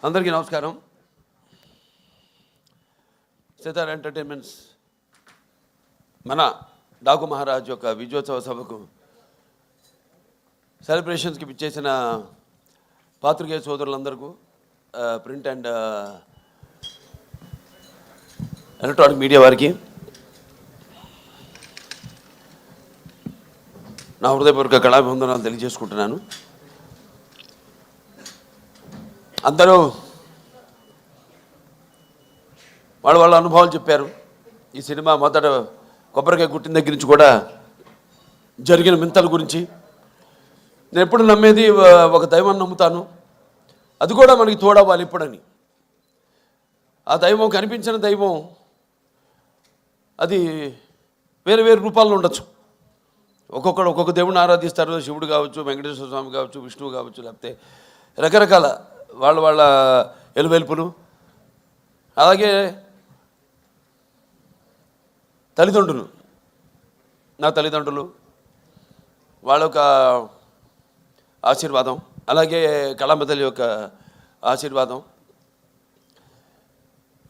అందరికీ నమస్కారం. సితార్ ఎంటర్టైన్మెంట్స్ మన డాకు మహారాజ్ యొక్క విజయోత్సవ సభకు సెలబ్రేషన్స్కి పిచ్చేసిన పాత్రికేయ సోదరులందరికీ, ప్రింట్ అండ్ ఎలక్ట్రానిక్ మీడియా వారికి నా హృదయపూర్వక కళాభివందనాలు తెలియజేసుకుంటున్నాను. అందరూ వాళ్ళ అనుభవాలు చెప్పారు. ఈ సినిమా మొదట కొబ్బరికాయ గుట్టిన దగ్గర నుంచి కూడా జరిగిన వింతల గురించి. నేను ఎప్పుడు నమ్మేది ఒక దైవాన్ని నమ్ముతాను, అది కూడా మనకి తోడవ్వాలి ఎప్పుడని. ఆ దైవం కనిపించిన దైవం అది వేరు వేరు రూపాల్లో ఉండొచ్చు. ఒక్కొక్కడు ఒక్కొక్క దేవుడిని ఆరాధిస్తారు. శివుడు కావచ్చు, వెంకటేశ్వర స్వామి కావచ్చు, విష్ణువు కావచ్చు, లేకపోతే రకరకాల వాళ్ళ ఎలువెలుపులు. అలాగే తల్లిదండ్రులు, నా తల్లిదండ్రులు వాళ్ళ యొక్క ఆశీర్వాదం, అలాగే కళాంబ తల్లి యొక్క ఆశీర్వాదం,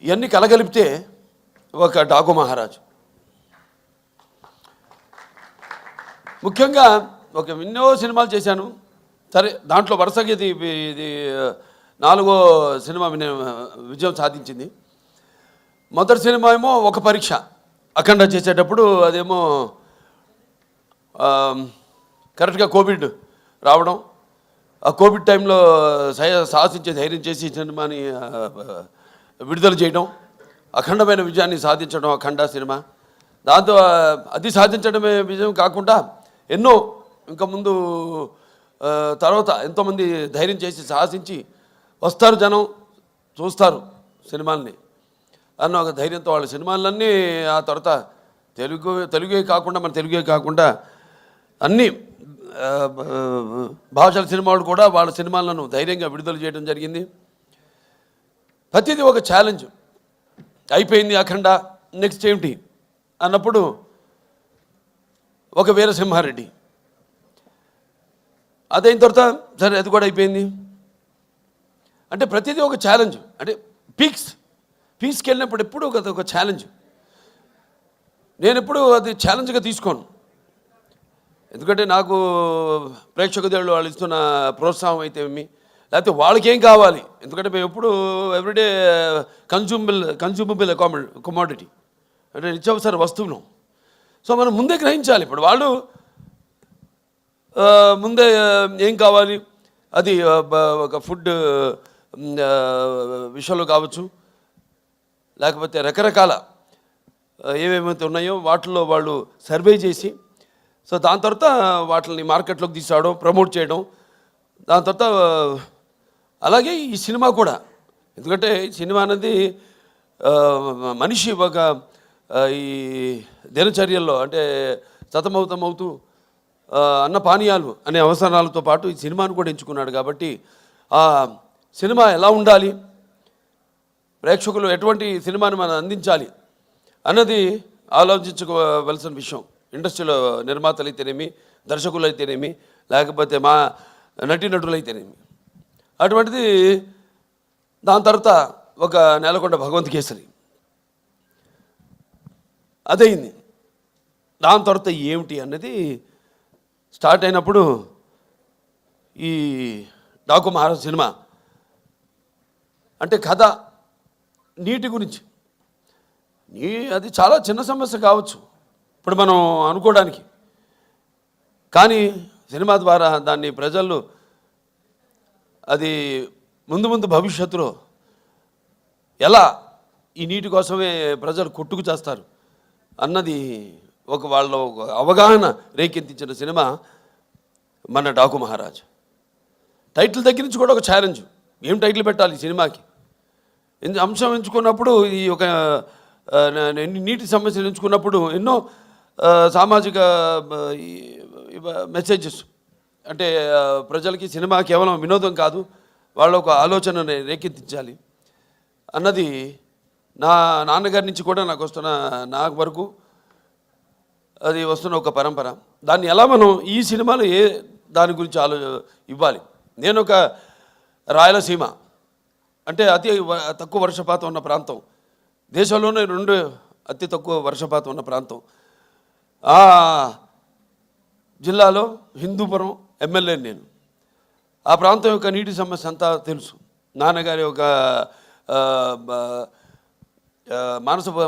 ఇవన్నీ కలగలిపితే ఒక డాకు మహారాజు. ముఖ్యంగా ఎన్నో సినిమాలు చేశాను. సరే, దాంట్లో వరుసగా ఇది 4వ సినిమా విజయం సాధించింది. మొదటి సినిమా ఏమో ఒక పరీక్ష, అఖండ చేసేటప్పుడు అదేమో కరెక్ట్గా కోవిడ్ రావడం. ఆ కోవిడ్ టైంలో సాహసించే ధైర్యం చేసి సినిమాని విడుదల చేయడం, అఖండమైన విజయాన్ని సాధించడం అఖండ సినిమా. దాంతో అది సాధించడమే విజయం కాకుండా ఎన్నో ఇంకా ముందు తర్వాత ఎంతోమంది ధైర్యం చేసి సాహసించి వస్తారు, జనం చూస్తారు సినిమాల్ని అన్న ఒక ధైర్యంతో వాళ్ళ సినిమాలన్నీ ఆ తర్వాత తెలుగే కాకుండా అన్ని భాషల సినిమాలు కూడా వాళ్ళ సినిమాలను ధైర్యంగా విడుదల చేయడం జరిగింది. ప్రతిదీ ఒక ఛాలెంజ్. అయిపోయింది అఖండ, నెక్స్ట్ ఏమిటి అన్నప్పుడు ఒక వీరసింహారెడ్డి, అదైన తర్వాత సరే అది కూడా అయిపోయింది. అంటే ప్రతిదీ ఒక ఛాలెంజ్. అంటే పీక్స్కి వెళ్ళినప్పుడు ఎప్పుడు ఒక ఛాలెంజ్. నేను ఎప్పుడు అది ఛాలెంజ్గా తీసుకోను. ఎందుకంటే నాకు ప్రేక్షక దేవుళ్ళు వాళ్ళు ఇస్తున్న ప్రోత్సాహం అయితే ఏమి, లేకపోతే వాళ్ళకేం కావాలి. ఎందుకంటే మేము ఎప్పుడు ఎవ్రీడే కన్జ్యూమబుల్ కమోడిటీ, అంటే నిత్యావసర వస్తువులు. సో మనం ముందే గ్రహించాలి. ఇప్పుడు వాళ్ళు ముందే ఏం కావాలి, అది ఒక ఫుడ్ విషయంలో కావచ్చు, లేకపోతే రకరకాల ఏమేమైతే ఉన్నాయో వాటిల్లో వాళ్ళు సర్వే చేసి, సో దాని తర్వాత వాటిని మార్కెట్లోకి తీసుకురావడం, ప్రమోట్ చేయడం. దాని తర్వాత అలాగే ఈ సినిమా కూడా, ఎందుకంటే ఈ సినిమా అనేది మనిషి ఒక ఈ దినచర్యల్లో అంటే సతమవుతూ అన్న పానీయాలు అనే అవసరాలతో పాటు ఈ సినిమాను కూడా ఎంచుకున్నాడు. కాబట్టి ఆ సినిమా ఎలా ఉండాలి, ప్రేక్షకులు ఎటువంటి సినిమాని మనం అందించాలి అన్నది ఆలోచించుకోవలసిన విషయం. ఇండస్ట్రీలో నిర్మాతలు అయితేనేమి, దర్శకులు అయితేనేమి, లేకపోతే మా నటీనటులు అయితేనేమి. అటువంటిది దాని తర్వాత ఒక నేలకొండ భగవంత్ కేసరి అదయింది. దాని తర్వాత ఏమిటి అన్నది స్టార్ట్ అయినప్పుడు ఈ డాకు మహారాజ్ సినిమా అంటే కథ నీటి గురించి. అది చాలా చిన్న సమస్య కావచ్చు ఇప్పుడు మనం అనుకోవడానికి, కానీ సినిమా ద్వారా దాన్ని ప్రజలు అది ముందు భవిష్యత్తులో ఎలా ఈ నీటి కోసమే ప్రజలు కొట్టుకు చేస్తారు అన్నది వాళ్ళ అవగాహన రేకెత్తించిన సినిమా మన డాకు మహారాజ్. టైటిల్ దగ్గర నుంచి కూడా ఒక ఛాలెంజ్, ఏం టైటిల్ పెట్టాలి సినిమాకి. అంశం ఎంచుకున్నప్పుడు ఈ ఒక నీటి సమస్యలు ఎంచుకున్నప్పుడు ఎన్నో సామాజిక మెసేజెస్, అంటే ప్రజలకి సినిమా కేవలం వినోదం కాదు, వాళ్ళ ఒక ఆలోచన రేకెత్తించాలి అన్నది నా నాన్నగారి నుంచి కూడా నాకు వరకు అది వస్తున్న ఒక పరంపర. దాన్ని ఎలా మనం ఈ సినిమాలో దాని గురించి ఇవ్వాలి. నేను ఒక రాయలసీమ అంటే తక్కువ వర్షపాతం ఉన్న ప్రాంతం, దేశంలోనే 2 అతి తక్కువ వర్షపాతం ఉన్న ప్రాంతం. ఆ జిల్లాలో హిందూపురం ఎమ్మెల్యే నేను. ఆ ప్రాంతం యొక్క నీటి సమస్య అంతా తెలుసు. నాన్నగారి ఒక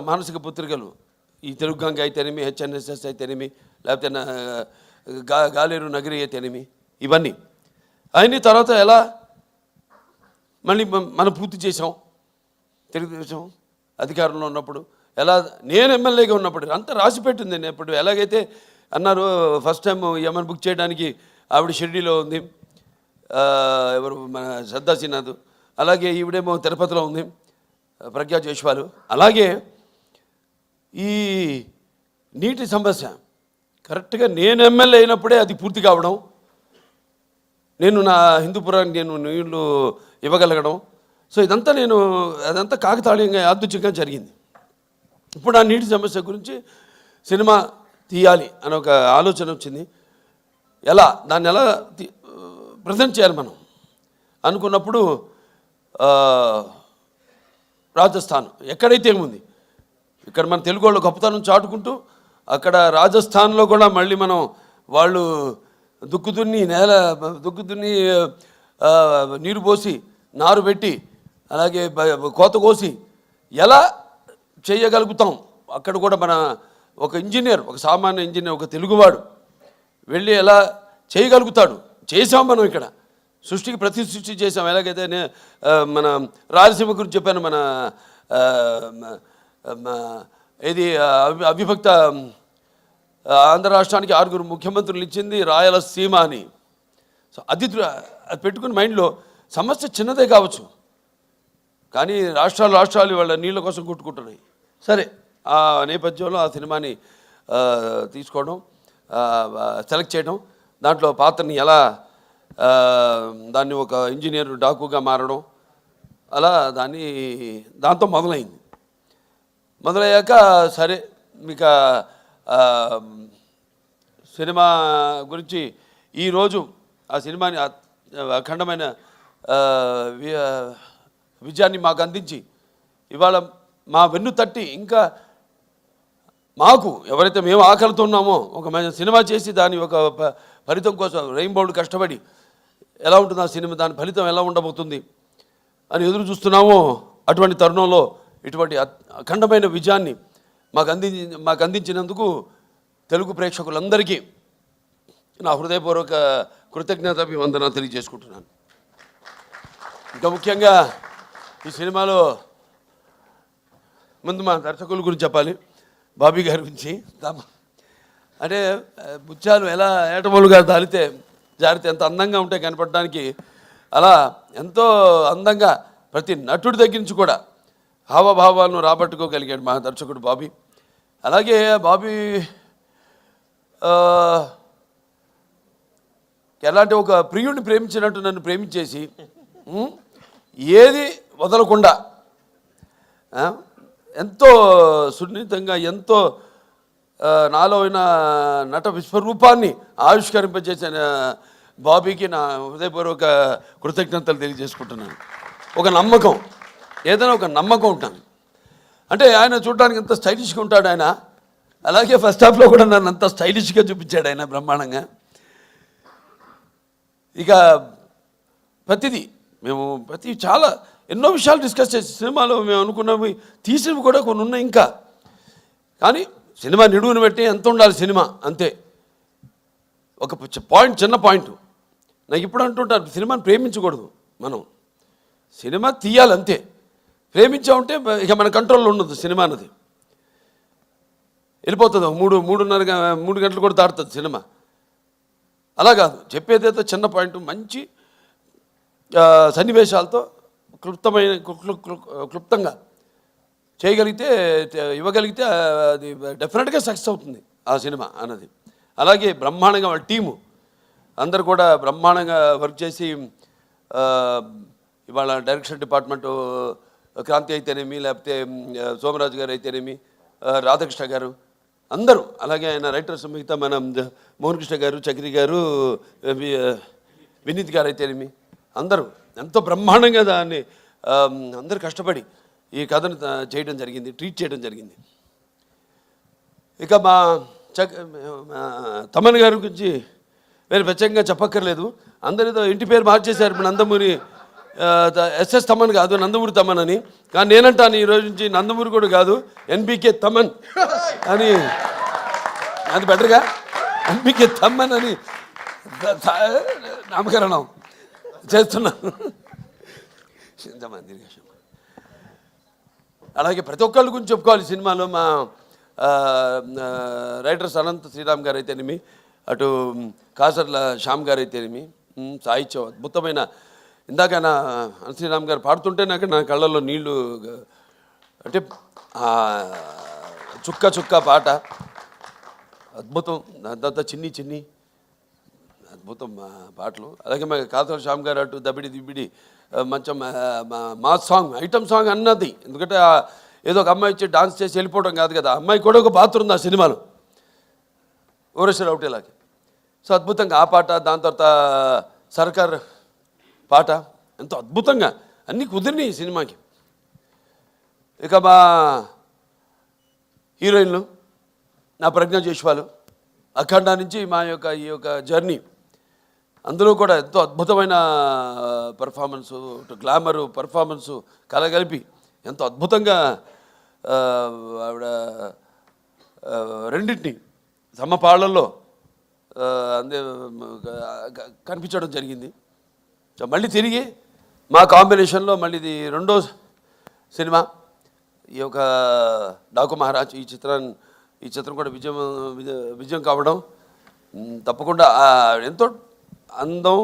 మానసిక పుత్రికలు, ఈ తెలుగు గంగ అయితేనేమి, హెచ్ఎన్ఎస్ఎస్ అయితేనేమి, లేకపోతే గాలేరు నగరి అయితేనేమి, ఇవన్నీ అయిన తర్వాత ఎలా మళ్ళీ మనం పూర్తి చేసాం. తెలుగుదేశం అధికారంలో ఉన్నప్పుడు ఎలా, నేను ఎమ్మెల్యేగా ఉన్నప్పుడు అంతా రాసి పెట్టింది. నేను ఇప్పుడు ఎలాగైతే అన్నారు ఫస్ట్ టైం యమన్ బుక్ చేయడానికి ఆవిడ షిర్డీలో ఉంది, ఎవరు మన శ్రద్ధా శ్రీనాథ్, అలాగే ఈవిడేమో తిరుపతిలో ఉంది ప్రజ్ఞా జైస్వాల్. అలాగే ఈ నీటి సమస్య కరెక్ట్గా నేను ఎమ్మెల్యే అయినప్పుడే అది పూర్తి కావడం, నేను నా హిందూపురానికి నేను నీళ్లు ఇవ్వగలగడం. సో ఇదంతా అదంతా కాకతాళీయంగా యాదృచ్ఛికంగా జరిగింది. ఇప్పుడు ఆ నీటి సమస్య గురించి సినిమా తీయాలి అని ఒక ఆలోచన వచ్చింది. దాన్ని ఎలా ప్రజెంట్ చేయాలి మనం అనుకున్నప్పుడు రాజస్థాన్ ఎక్కడైతే ఏముంది, ఇక్కడ మన తెలుగు వాళ్ళు గొప్పతనం చాటుకుంటూ అక్కడ రాజస్థాన్లో కూడా మళ్ళీ మనం వాళ్ళు దుక్కు దున్ని నీరు పోసి నారు పెట్టి అలాగే కోత కోసి ఎలా చేయగలుగుతాం, అక్కడ కూడా మన ఒక ఇంజనీర్, ఒక సామాన్య ఇంజనీర్, ఒక తెలుగువాడు వెళ్ళి ఎలా చేయగలుగుతాడు. చేసాం మనం ఇక్కడ సృష్టికి ప్రతి సృష్టి చేసాం. ఎలాగైతే మన రాయలసీమ గురించి చెప్పాను, మన ఇది అవిభక్త ఆంధ్ర రాష్ట్రానికి 6 ముఖ్యమంత్రులు ఇచ్చింది రాయలసీమ అని. సో అది పెట్టుకుని మైండ్లో సమస్య చిన్నదే కావచ్చు, కానీ రాష్ట్రాలు వాళ్ళ నీళ్ళ కోసం కొట్టుకుంటున్నాయి. సరే, ఆ నేపథ్యంలో ఆ సినిమాని తీసుకోవడం, సెలెక్ట్ చేయడం, దాంట్లో పాత్రని ఎలా దాన్ని ఒక ఇంజనీర్ డాకుగా మారడం, అలా దాంతో మొదలయ్యాక సరే మీకు సినిమా గురించి ఈరోజు ఆ సినిమాని అఖండమైన విజయాన్ని మాకు అందించి ఇవాళ మా వెన్ను తట్టి ఇంకా మాకు ఎవరైతే మేము ఆకలితో ఉన్నామో ఒక సినిమా చేసి దాని ఒక ఫలితం కోసం రెయిన్బోర్డ్ కష్టపడి ఎలా ఉంటుంది ఆ సినిమా, దాని ఫలితం ఎలా ఉండబోతుంది అని ఎదురు చూస్తున్నామో, అటువంటి తరుణంలో ఇటువంటి అఖండమైన విజయాన్ని మాకు అందించినందుకు తెలుగు ప్రేక్షకులందరికీ నా హృదయపూర్వక కృతజ్ఞతాభివందన తెలియజేసుకుంటున్నాను. ఇంకా ముఖ్యంగా ఈ సినిమాలో ముందు మా దర్శకుల గురించి చెప్పాలి, బాబీ గారి గురించి. అంటే బుచ్చాలు ఎలా ఏటమూలుగా జారితే ఎంత అందంగా ఉంటాయి కనపడడానికి, అలా ఎంతో అందంగా ప్రతి నటుడి దగ్గర నుంచి కూడా హావభావాలను రాబట్టుకోగలిగాడు మా దర్శకుడు బాబీ. అలాగే బాబీ ఎలాంటి ఒక ప్రియుడిని ప్రేమించినట్టు నన్ను ప్రేమించేసి ఏది వదలకుండా ఎంతో సున్నితంగా ఎంతో నాలో అయిన నట విశ్వరూపాన్ని ఆవిష్కరింపజేసిన బాబీకి నా హృదయపూర్వక కృతజ్ఞతలు తెలియజేసుకుంటున్నాను. ఒక నమ్మకం, ఏదైనా ఒక నమ్మకం ఉంటాను. అంటే ఆయన చూడడానికి ఎంత స్టైలిష్గా ఉంటాడు ఆయన, అలాగే ఫస్ట్ హాఫ్లో కూడా నన్ను అంత స్టైలిష్గా చూపించాడు ఆయన బ్రహ్మాండంగా. ఇక ప్రతి చాలా ఎన్నో విషయాలు డిస్కస్ చేసి సినిమాలో మేము అనుకున్నవి తీసినవి కూడా కొన్ని ఉన్నాయి ఇంకా. కానీ సినిమా నిడువును పెట్టి ఎంత ఉండాలి సినిమా అంతే. ఒక చిన్న పాయింట్ నాకు ఇప్పుడు అంటుంటాను, సినిమాని ప్రేమించకూడదు మనం, సినిమా తీయాలి అంతే. ప్రేమించామంటే ఇక మన కంట్రోల్లో ఉండదు సినిమా అన్నది, వెళ్ళిపోతుంది. 3 గంటలు కూడా దాటుతుంది సినిమా. అలా కాదు, చెప్పేదైతే చిన్న పాయింట్ మంచి సన్నివేశాలతో క్లుప్తంగా ఇవ్వగలిగితే అది డెఫినెట్గా సక్సెస్ అవుతుంది ఆ సినిమా అన్నది. అలాగే బ్రహ్మాండంగా వాళ్ళ టీము అందరు కూడా బ్రహ్మాండంగా వర్క్ చేసి ఇవాళ డైరెక్షన్ డిపార్ట్మెంటు క్రాంతి అయితేనేమి, లేకపోతే సోమరాజు గారు అయితేనేమి, రాధాకృష్ణ గారు అందరూ, అలాగే ఆయన రైటర్స్ మిగతా మన మోహన్ కృష్ణ గారు, చక్రి గారు, వినీత్ గారు అయితేనేమి అందరూ ఎంతో బ్రహ్మాండంగా దాన్ని అందరూ కష్టపడి ఈ కథను చేయడం జరిగింది, ట్రీట్ చేయడం జరిగింది. ఇక మా తమన్ గారి గురించి వేరే ప్రత్యేకంగా చెప్పక్కర్లేదు. అందరితో ఇంటి పేరు మార్చేశారు. ఇప్పుడు నందమూరి ఎస్ఎస్ తమన్ కాదు, నందమూరి తమన్ అని. కానీ నేనంటాను ఈ రోజు నుంచి నందమూరి కూడా కాదు, ఎన్బికే తమన్ అని. అది బెటర్గా ఎన్బికే తమన్ అని నామకరణం చేస్తున్నాను. అలాగే ప్రతి ఒక్కళ్ళ గురించి చెప్పుకోవాలి సినిమాలో. మా రైటర్స్ అనంత శ్రీరామ్ గారు అయితేనేమి, అటు కాసర్ల శ్యామ్ గారు అయితేనేమి, సాహిత్యం అద్భుతమైన. ఇందాక అనంత శ్రీరామ్ గారు పాడుతుంటే నా కళ్ళల్లో నీళ్లు, అంటే చుక్క చుక్క పాట అద్భుతం. దాంతో చిన్ని చిన్ని అద్భుతం పాటలు. అలాగే మా కాసర్ల శ్యామ్ గారు అటు దబిడి దిబిడి మంచం మాస్ సాంగ్, ఐటమ్ సాంగ్ అన్నది. ఎందుకంటే ఏదో ఒక అమ్మాయి వచ్చి డాన్స్ చేసి వెళ్ళిపోవడం కాదు కదా, అమ్మాయి కూడా ఒక పాత్ర ఉంది ఆ సినిమాలో, ఓరేశ్వర ఒకటేలాగే. సో అద్భుతంగా ఆ పాట, దాని తర్వాత సర్కార్ పాట ఎంతో అద్భుతంగా అన్నీ కుదిరినాయి ఈ సినిమాకి. ఇక మా హీరోయిన్లు నా ప్రజ్ఞ జైష్వాల్, అఖండ నుంచి మా యొక్క ఈ యొక్క జర్నీ, అందులో కూడా ఎంతో అద్భుతమైన పర్ఫార్మెన్సు, గ్లామరు పర్ఫార్మెన్సు కలగలిపి ఎంతో అద్భుతంగా ఆవిడ రెండింటిని సమపాళ్లలో అందే కనిపించడం జరిగింది. మళ్ళీ తిరిగి మా కాంబినేషన్లో మళ్ళీ ఇది రెండో సినిమా ఈ యొక్క డాకు మహారాజ్. ఈ చిత్రం కూడా విజయం కావడం తప్పకుండా ఎంతో అందం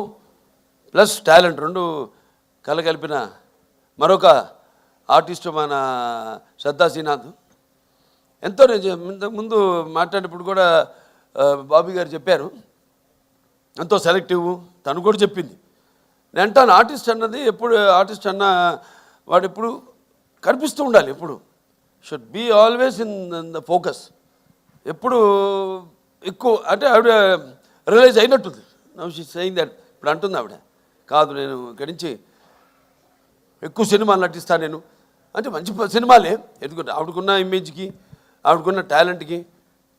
ప్లస్ టాలెంట్ రెండు కలగలిపిన మరొక ఆర్టిస్టు మన శ్రద్ధా శ్రీనాథ్. ఎంతో ముందు మాట్లాడినప్పుడు కూడా బాబీ గారు చెప్పారు, ఎంతో సెలెక్టివ్. తను కూడా చెప్పింది. నేను అంటాను, ఆర్టిస్ట్ అన్నది ఎప్పుడు, ఆర్టిస్ట్ అన్న వాడు ఎప్పుడు కనిపిస్తూ ఉండాలి, ఎప్పుడు should be always in the focus. ఎప్పుడు ఎక్కువ అంటే ఆవిడ రియలైజ్ అయినట్టుంది. Now she saying that. ఇప్పుడు అంటుంది ఆవిడ, కాదు నేను ఇక్కడి నుంచి ఎక్కువ సినిమాలు నటిస్తాను నేను అంటే. మంచి సినిమాలే, ఎందుకంటే ఆవిడకున్న ఇమేజ్కి, ఆవిడకున్న టాలెంట్కి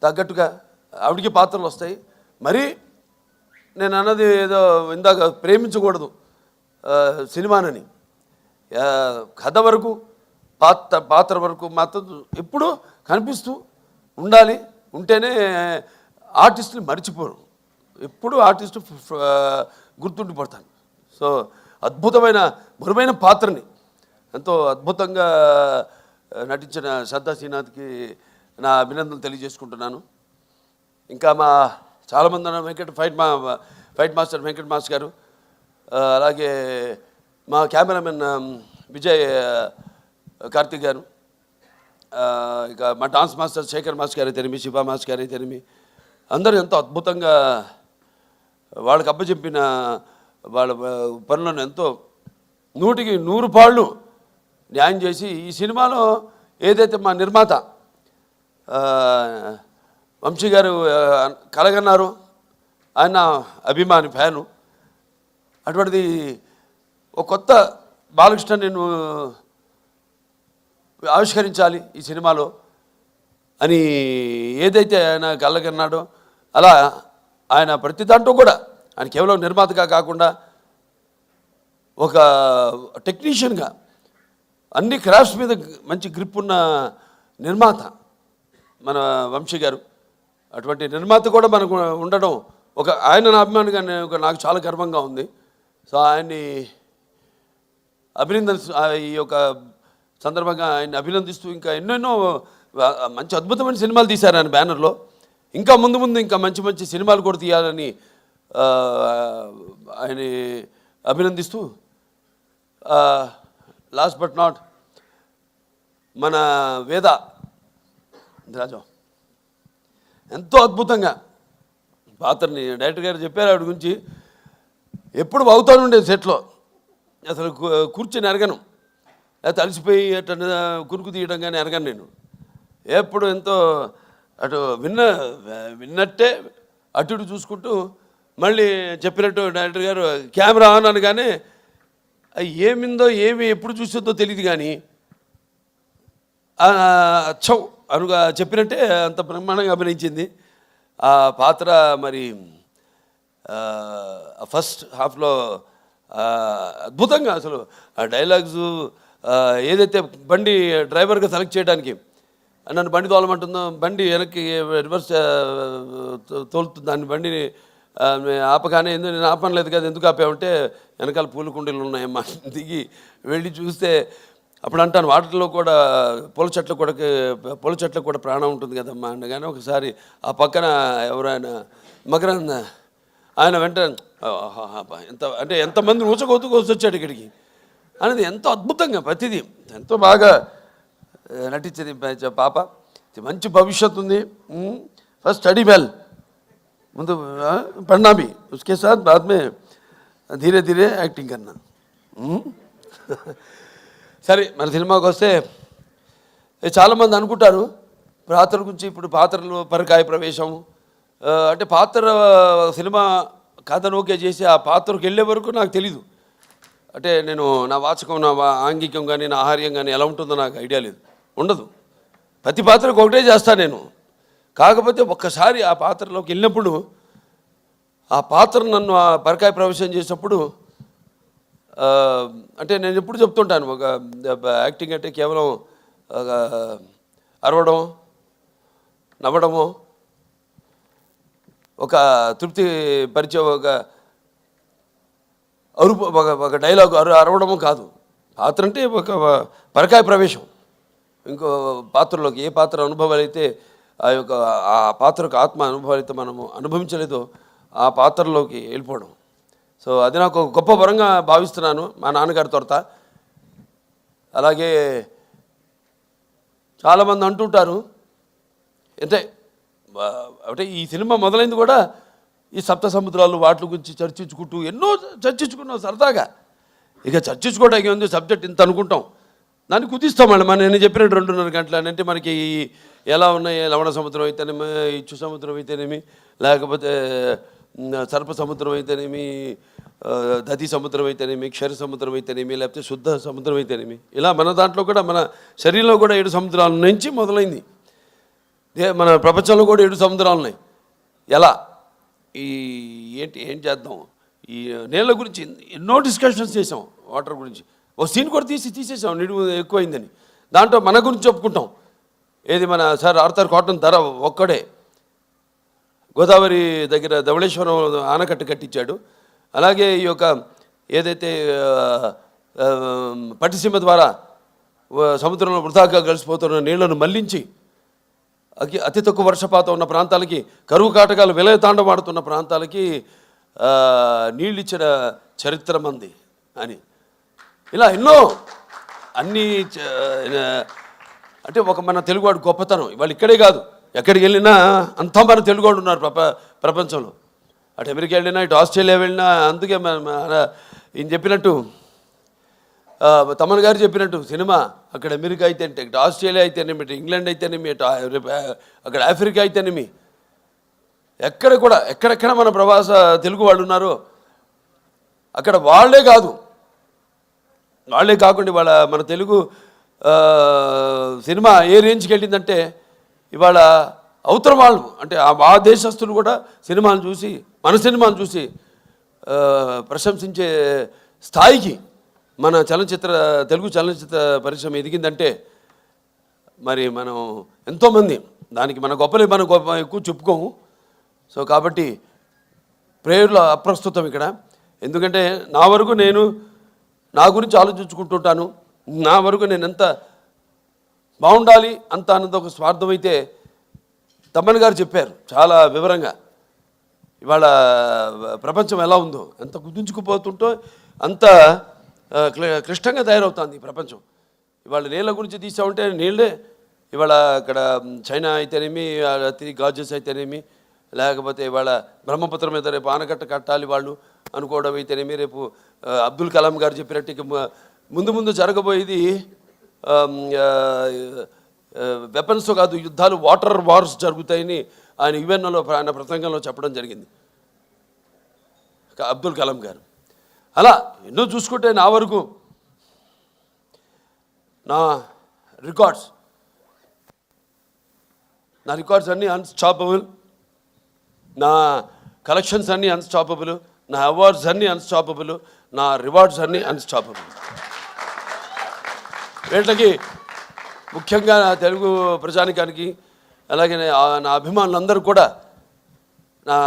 తగ్గట్టుగా ఆవిడకి పాత్రలు వస్తాయి. మరి నేను అన్నది ఏదో ఇందాక ప్రేమించకూడదు సినిమానని, కథ వరకు పాత్ర వరకు మాత్రం ఎప్పుడు కనిపిస్తూ ఉండాలి. ఉంటేనే ఆర్టిస్టుని మర్చిపోరు, ఎప్పుడు ఆర్టిస్టు గుర్తుండిపోతాను. సో అద్భుతమైన మరువైన పాత్రని ఎంతో అద్భుతంగా నటించిన శ్రద్ధా శ్రీనాథ్కి నా అభినందనలు తెలియజేసుకుంటున్నాను. ఇంకా మా చాలామంది ఫైట్ మాస్టర్ వెంకట్ మాస్టర్ గారు, అలాగే మా కెమెరామెన్ విజయ్ కార్తిక్ గారు, ఇక మా డాన్స్ మాస్టర్ శేఖర్ మాస్టర్ గారు అయితేనేమి, శివ మాస్టర్ గారు అయితేనేమి, అందరూ ఎంతో అద్భుతంగా వాళ్ళకి అప్పచెప్పిన వాళ్ళ పనులను ఎంతో 100కి 100 పాళ్ళు న్యాయం చేసి ఈ సినిమాలో ఏదైతే మా నిర్మాత వంశీ గారు కలగన్నారు, ఆయన అభిమాని ఫ్యాను, అటువంటిది ఒక కొత్త బాలకృష్ణ నేను ఆవిష్కరించాలి ఈ సినిమాలో అని ఏదైతే ఆయన కలగన్నాడో, అలా ఆయన ప్రతి దాంట్లో కూడా ఆయన కేవలం నిర్మాతగా కాకుండా ఒక టెక్నీషియన్గా అన్ని క్రాఫ్ట్స్ మీద మంచి గ్రిప్ ఉన్న నిర్మాత మన వంశీ గారు. అటువంటి నిర్మాత కూడా మనకు ఉండడం ఒక ఆయన నా అభిమానిగా నాకు చాలా గర్వంగా ఉంది. సో ఆయన్ని ఈ యొక్క సందర్భంగా ఆయన్ని అభినందిస్తూ ఇంకా ఎన్నెన్నో మంచి అద్భుతమైన సినిమాలు తీశారు ఆయన బ్యానర్లో. ఇంకా ముందు ఇంకా మంచి సినిమాలు కూడా తీయాలని ఆయన అభినందిస్తూ, లాస్ట్ బట్ నాట్ మన వేద రాజా ఎంతో అద్భుతంగా పాత్రని డైరెక్టర్ గారు చెప్పారు. ఆవిడ గురించి ఎప్పుడు అవుతానుండేది సెట్లో, అసలు కూర్చొని ఎరగను, లేకపోతే అలసిపోయి అట్లా కురుకు తీయడం కానీ ఎరగను నేను. ఎప్పుడు ఎంతో అటు విన్నట్టే అటు ఇటు చూసుకుంటూ మళ్ళీ చెప్పినట్టు డైరెక్టర్ గారు కెమెరా ఆన్ అనగానే అది ఏమిందో ఏమి ఎప్పుడు చూసిందో తెలియదు కానీ అచ్చం అనుగా చెప్పినట్టే అంత బ్రహ్మాండంగా అభినయించింది. ఆ పాత్ర మరి ఫస్ట్ హాఫ్లో అద్భుతంగా అసలు ఆ డైలాగ్స్ ఏదైతే బండి డ్రైవర్గా సెలెక్ట్ చేయడానికి నన్ను బండి తోలమంటుందో బండి వెనక్కి రివర్స్ తోలుతుంది, దాన్ని బండిని ఆపగానే ఎందుకు నేను ఆపనలేదు కదా ఎందుకు ఆపామంటే వెనకాల పూల కుండీలు ఉన్నాయమ్మా దిగి వెళ్ళి చూస్తే అప్పుడు అంటాను వాటిల్లో కూడా పూల చెట్లకు కూడా ప్రాణం ఉంటుంది కదమ్మా అనగానే ఒకసారి ఆ పక్కన ఎవరైనా మకరంద ఆయన వెంటనే ఎంతమంది వచ్చాడు ఇక్కడికి అనేది ఎంతో అద్భుతంగా ప్రతిదీ ఎంతో బాగా నటించేది పాప. మంచి భవిష్యత్తు ఉంది. ఫస్ట్ స్టడీ వెల్, ముందు पढ़ना भी, उसके साथ बाद में धीरे धीरे యాక్టింగ్ करना. సరే మన సినిమాకి వస్తే చాలామంది అనుకుంటారు పాత్ర గురించి. ఇప్పుడు పాత్రలు పరకాయ ప్రవేశం అంటే పాత్ర సినిమా కథను ఓకే చేసి ఆ పాత్రకు వెళ్ళే వరకు నాకు తెలీదు. అంటే నేను నా వాచకం నా ఆంగికం కానీ నా ఆహార్యం కానీ ఎలా ఉంటుందో నాకు ఐడియా లేదు, ఉండదు. ప్రతి పాత్రకు ఒకటే చేస్తాను నేను. కాకపోతే ఒక్కసారి ఆ పాత్రలోకి వెళ్ళినప్పుడు ఆ పాత్ర నన్ను ఆ పరకాయ ప్రవేశం చేసినప్పుడు అంటే నేను ఎప్పుడు చెప్తుంటాను ఒక యాక్టింగ్ అంటే కేవలం అరవడం నవ్వడము ఒక తృప్తి పరిచే ఒక అరుపు ఒక డైలాగ్ అరవడము కాదు. పాత్ర అంటే ఒక పరకాయ ప్రవేశం ఇంకో పాత్రలోకి. ఏ పాత్ర అనుభవాలు అయితే ఆ పాత్రకు ఆత్మ అనుభవాలు అయితే మనము అనుభవించలేదో ఆ పాత్రలోకి వెళ్ళిపోవడం. సో అది నాకు ఒక గొప్ప వరంగా భావిస్తున్నాను మా నాన్నగారి తొరత. అలాగే చాలామంది అంటుంటారు అంటే ఈ సినిమా మొదలైంది కూడా ఈ సప్త సముద్రాలు వాటి గురించి చర్చించుకుంటూ ఎన్నో చర్చించుకున్నాం సరదాగా. ఇక చర్చించుకోవడానికి ఉంది సబ్జెక్ట్ ఇంత అనుకుంటాం, దాన్ని కుదిస్తాం మళ్ళీ. నేను చెప్పినట్టు 2.5 గంటలు అని అంటే మనకి ఎలా ఉన్నాయి లవణ సముద్రం అయితేనేమి, ఇచ్చు సముద్రం అయితేనేమి, లేకపోతే సర్ప సముద్రం అయితేనేమి, దధి సముద్రం అయితేనేమి, క్షర సముద్రం అయితేనేమి, లేకపోతే శుద్ధ సముద్రం అయితేనేమి, ఇలా మన దాంట్లో కూడా మన శరీరంలో కూడా 7 సముద్రాల నుంచి మొదలైంది. మన ప్రపంచంలో కూడా 7 సముద్రాలు ఉన్నాయి. ఎలా ఏం చేద్దాం? ఈ నీళ్ళ గురించి ఎన్నో డిస్కషన్స్ చేసాం, వాటర్ గురించి. ఓ సీన్ కూడా తీసేసాం నీడు ఎక్కువైందని. దాంట్లో మన గురించి చెప్పుకుంటాం. ఏది మన సార్ ఆర్థర్ కాటన్ ధర ఒక్కడే గోదావరి దగ్గర ధవళేశ్వరం ఆనకట్ట కట్టించాడు. అలాగే ఈ యొక్క ఏదైతే పట్టిసీమ ద్వారా సముద్రంలో వృధాగా కలిసిపోతున్న నీళ్లను మళ్లించి అతి తక్కువ వర్షపాతం ఉన్న ప్రాంతాలకి, కరువు కాటకాలు విలయతాండవాడుతున్న ప్రాంతాలకి నీళ్ళు ఇచ్చిన చరిత్ర మంది అని ఇలా ఎన్నో అన్నీ అంటే ఒక మన తెలుగువాడు గొప్పతనం. ఇవాళ ఇక్కడే కాదు ఎక్కడికి వెళ్ళినా అంతా మన తెలుగువాడు ఉన్నారు ప్రపంచంలో. అటు అమెరికా వెళ్ళినా ఇటు ఆస్ట్రేలియా వెళ్ళినా. అందుకే ఈయన చెప్పినట్టు తమన్ గారు చెప్పినట్టు సినిమా అక్కడ అమెరికా అయితేనే, ఇటు ఆస్ట్రేలియా అయితేనేమి, ఇటు ఇంగ్లాండ్ అయితేనేమి, ఇటు అక్కడ ఆఫ్రికా అయితేనేమి, ఎక్కడెక్కడ మన ప్రవాస తెలుగు వాళ్ళు ఉన్నారో అక్కడ వాళ్ళే కాకుండా ఇవాళ మన తెలుగు సినిమా ఏ రేంజ్కి వెళ్ళిందంటే ఇవాళ అవతల వాళ్ళు అంటే ఆ దేశస్తులు కూడా సినిమాను చూసి మన సినిమాను చూసి ప్రశంసించే స్థాయికి మన తెలుగు చలనచిత్ర పరిశ్రమ ఎదిగిందంటే మరి మనం ఎంతోమంది దానికి మన గొప్పలే మనం ఎక్కువ చెప్పుకోము. సో కాబట్టి ప్రేయర్లో అప్రస్తుతం ఇక్కడ. ఎందుకంటే నా వరకు నేను నా గురించి ఆలోచించుకుంటుంటాను. నా వరకు నేను ఎంత బాగుండాలి అంత అన్నది ఒక స్వార్థం అయితే తమ్మన్ గారు చెప్పారు చాలా వివరంగా. ఇవాళ ప్రపంచం ఎలా ఉందో, ఎంత కుదించుకుపోతుంటో అంత క్లిష్టంగా తయారవుతుంది ఈ ప్రపంచం. ఇవాళ నీళ్ళ గురించి తీసామంటే నీళ్ళే ఇవాళ అక్కడ చైనా అయితేనేమి, గాజెస్ అయితేనేమి, లేకపోతే ఇవాళ బ్రహ్మపుత్రం మీద రేపు ఆనకట్ట కట్టాలి వాళ్ళు అనుకోవడం అయితేనేమి, రేపు అబ్దుల్ కలాం గారు చెప్పినట్టు ముందు జరగబోయేది వెపన్స్తో కాదు యుద్ధాలు, వాటర్ వార్స్ జరుగుతాయని ఆయన యుఎన్ఓలో ఆయన ప్రసంగంలో చెప్పడం జరిగింది అబ్దుల్ కలాం గారు. అలా ఎన్నో చూసుకుంటే నా వరకు నా రికార్డ్స్ అన్నీ అన్స్టాపబుల్, నా కలెక్షన్స్ అన్నీ అన్స్టాపబుల్, నా అవార్డ్స్ అన్నీ అన్స్టాపబుల్, నా రివార్డ్స్ అన్నీ అన్స్టాపబుల్. వీళ్ళకి ముఖ్యంగా నా తెలుగు ప్రజానికానికి అలాగే నా అభిమానులందరూ కూడా నా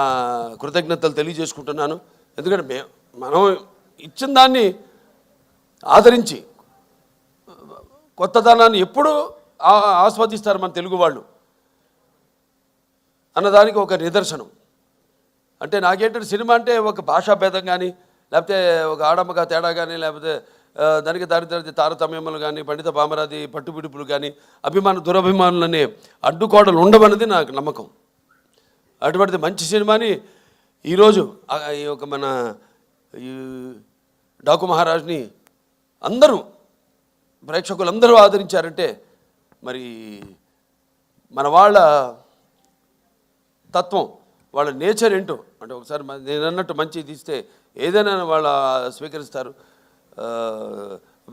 కృతజ్ఞతలు తెలియజేసుకుంటున్నాను. ఎందుకంటే మనం ఇచ్చిన దాన్ని ఆదరించి కొత్తదనాన్ని ఎప్పుడు ఆస్వాదిస్తారు మన తెలుగు వాళ్ళు అన్నదానికి ఒక నిదర్శనం. అంటే నాకేంటంటే సినిమా అంటే ఒక భాషా భేదం కానీ, లేకపోతే ఒక ఆడమ్మగా తేడా కానీ, లేకపోతే దానికి దారిద్రది తారతమ్యములు కానీ, పండిత పామరాది పట్టుబిడుపులు కానీ, దురభిమానులనే అడ్డుకోడలు ఉండవన్నది నాకు నమ్మకం. అటువంటిది మంచి సినిమాని ఈరోజు ఈ ఒక మన ఈ డాకు మహారాజ్ని అందరూ ప్రేక్షకులందరూ ఆదరించారంటే మరి మన వాళ్ళ తత్వం, వాళ్ళ నేచర్ ఏంటో అంటే ఒకసారి నేను అన్నట్టు మంచి తీస్తే ఏదైనా వాళ్ళు స్వీకరిస్తారు,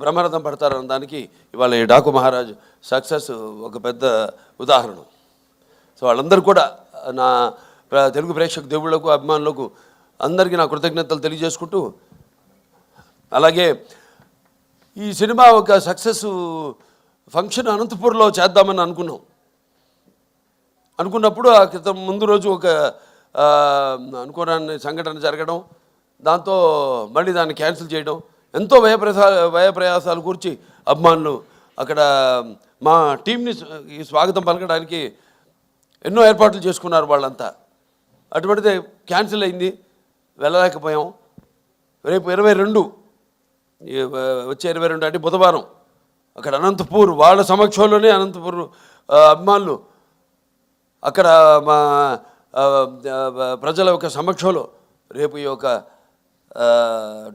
బ్రహ్మరథం పడతారు అన్న దానికి ఇవాళ ఈ డాకు మహారాజ్ సక్సెస్ ఒక పెద్ద ఉదాహరణ. సో వాళ్ళందరూ కూడా నా తెలుగు ప్రేక్షక దేవుళ్లకు అభిమానులకు అందరికీ నా కృతజ్ఞతలు తెలియజేసుకుంటూ, అలాగే ఈ సినిమా ఒక సక్సెస్ ఫంక్షన్ అనంతపూర్లో చేద్దామని అనుకున్నప్పుడు ఆ క్రితం ముందు రోజు ఒక అనుకోని సంఘటన జరగడం, దాంతో మళ్ళీ దాన్ని క్యాన్సిల్ చేయడం, ఎంతో వ్యయప్రయాసాలు కూర్చి అభిమానులు అక్కడ మా టీంని స్వాగతం పలకడానికి ఎన్నో ఏర్పాట్లు చేసుకున్నారు వాళ్ళంతా. అటువంటిది క్యాన్సిల్ అయింది, వెళ్ళలేకపోయాం. రేపు 22 వచ్చే 22 అంటే బుధవారం అక్కడ అనంతపూర్ వాళ్ళ సమక్షంలోనే అనంతపూర్ అభిమానులు అక్కడ మా ప్రజల యొక్క సమక్షంలో రేపు ఈ యొక్క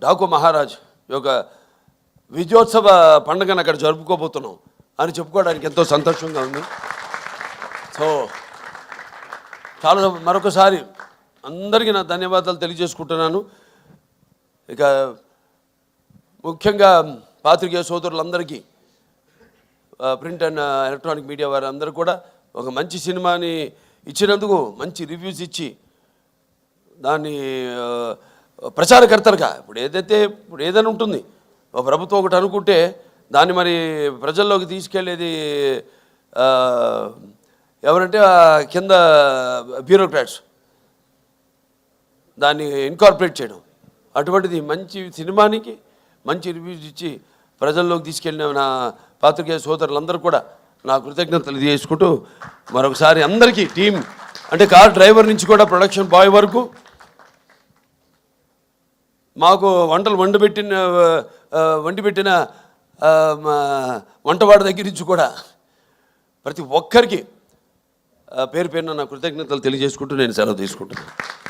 డాకు మహారాజ్ యొక్క విజయోత్సవ పండుగను అక్కడ జరుపుకోబోతున్నాం అని చెప్పుకోవడానికి ఎంతో సంతోషంగా ఉంది. సో చాలా మరొకసారి అందరికీ నా ధన్యవాదాలు తెలియజేసుకుంటున్నాను. ఇక ముఖ్యంగా పాత్రికేయ సోదరులందరికీ, ప్రింట్ అండ్ ఎలక్ట్రానిక్ మీడియా వారందరూ కూడా ఒక మంచి సినిమాని ఇచ్చినందుకు మంచి రివ్యూస్ ఇచ్చి దాన్ని ప్రచారకర్తలుగా ఇప్పుడు ఏదైనా ఉంటుంది, ఒక ప్రభుత్వం ఒకటి అనుకుంటే దాన్ని మరి ప్రజల్లోకి తీసుకెళ్ళేది ఎవరంటే కింద బ్యూరోక్రాట్స్, దాన్ని ఇన్కార్పొరేట్ చేయడం. అటువంటిది మంచి సినిమానికి మంచి రివ్యూస్ ఇచ్చి ప్రజల్లోకి తీసుకెళ్ళిన నా పాత్రికేయ సోదరులందరూ కూడా నా కృతజ్ఞతలు చేసుకుంటూ మరొకసారి అందరికీ టీం అంటే కార్ డ్రైవర్ నుంచి కూడా ప్రొడక్షన్ బాయ్ వరకు మాకు వంటలు వండి పెట్టిన వంటవాడి దగ్గర నుంచి కూడా ప్రతి ఒక్కరికి పేరు పేరున నా కృతజ్ఞతలు తెలియజేసుకుంటూ నేను సెలవు తీసుకుంటున్నాను.